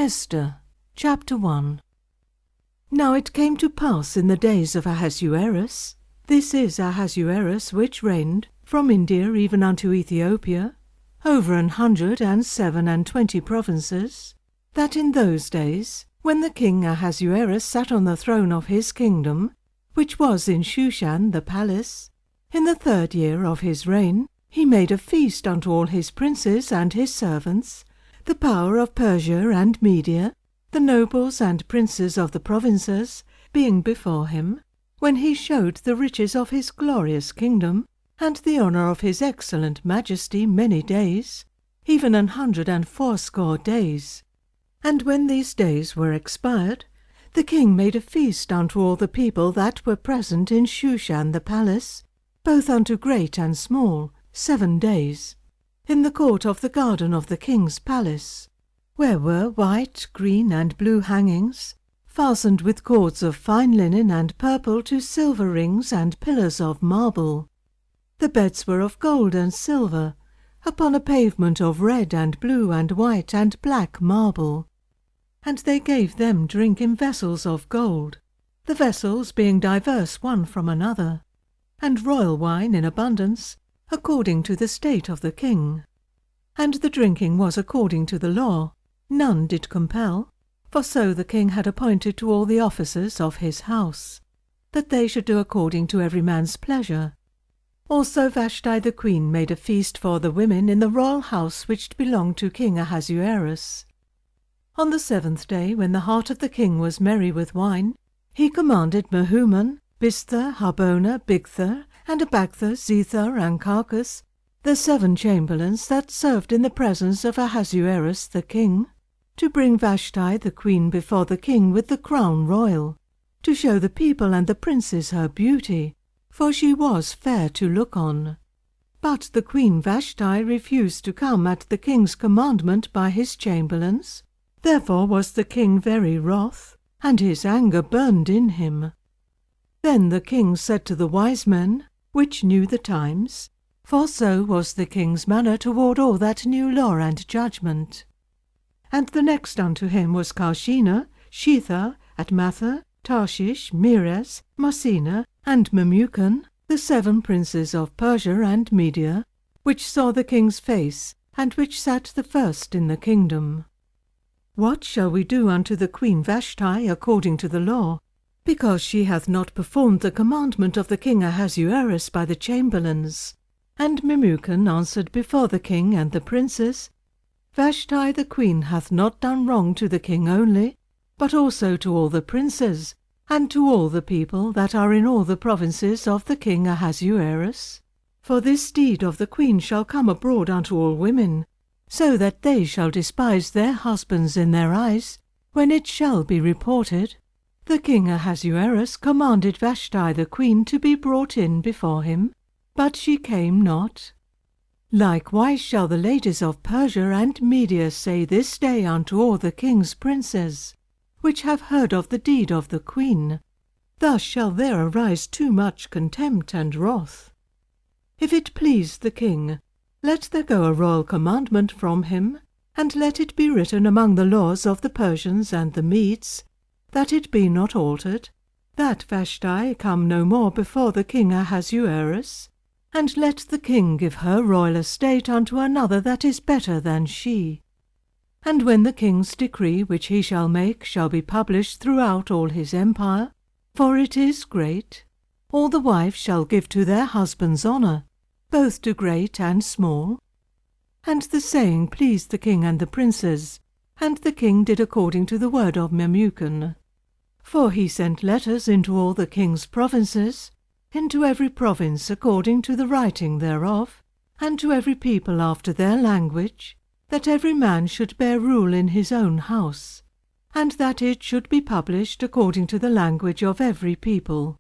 Esther, chapter 1. Now it came to pass in the days of Ahasuerus, this is Ahasuerus which reigned from India even unto Ethiopia, over 127 provinces, that in those days, when the king Ahasuerus sat on the throne of his kingdom, which was in Shushan the palace, in the 3rd year of his reign, he made a feast unto all his princes and his servants, the power of Persia and Media, the nobles and princes of the provinces, being before him, when he showed the riches of his glorious kingdom, and the honour of his excellent majesty many days, even 180 days. And when these days were expired, the king made a feast unto all the people that were present in Shushan the palace, both unto great and small, 7 days, in the court of the garden of the king's palace, where were white, green, and blue hangings, fastened with cords of fine linen and purple to silver rings and pillars of marble. The beds were of gold and silver, upon a pavement of red and blue and white and black marble. And they gave them drink in vessels of gold, the vessels being diverse one from another, and royal wine in abundance, according to the state of the king. And the drinking was according to the law, none did compel, for so the king had appointed to all the officers of his house, that they should do according to every man's pleasure. Also Vashti the queen made a feast for the women in the royal house which belonged to King Ahasuerus. On the 7th day, when the heart of the king was merry with wine, he commanded Mehuman, Biztha, Harbona, Bigtha, and Abagtha, Zethar, and Carcas, the 7 chamberlains that served in the presence of Ahasuerus the king, to bring Vashti the queen before the king with the crown royal, to show the people and the princes her beauty, for she was fair to look on. But the queen Vashti refused to come at the king's commandment by his chamberlains. Therefore was the king very wroth, and his anger burned in him. Then the king said to the wise men, which knew the times, for so was the king's manner toward all that knew law and judgment. And the next unto him was Carshena, Shethar, Atmatha, Tarshish, Meres, Marsena, and Memucan, the 7 princes of Persia and Media, which saw the king's face, and which sat the first in the kingdom. What shall we do unto the queen Vashti according to the law, because she hath not performed the commandment of the king Ahasuerus by the chamberlains? And Memucan answered before the king and the princes, Vashti the queen hath not done wrong to the king only, but also to all the princes, and to all the people that are in all the provinces of the king Ahasuerus. For this deed of the queen shall come abroad unto all women, so that they shall despise their husbands in their eyes, when it shall be reported, the king Ahasuerus commanded Vashti the queen to be brought in before him, but she came not. Likewise shall the ladies of Persia and Media say this day unto all the king's princes, which have heard of the deed of the queen. Thus shall there arise too much contempt and wrath. If it please the king, let there go a royal commandment from him, and let it be written among the laws of the Persians and the Medes, that it be not altered, that Vashti come no more before the king Ahasuerus, and let the king give her royal estate unto another that is better than she. And when the king's decree which he shall make shall be published throughout all his empire, for it is great, all the wives shall give to their husbands honour, both to great and small. And the saying pleased the king and the princes, and the king did according to the word of Memucan. For he sent letters into all the king's provinces, into every province according to the writing thereof, and to every people after their language, that every man should bear rule in his own house, and that it should be published according to the language of every people.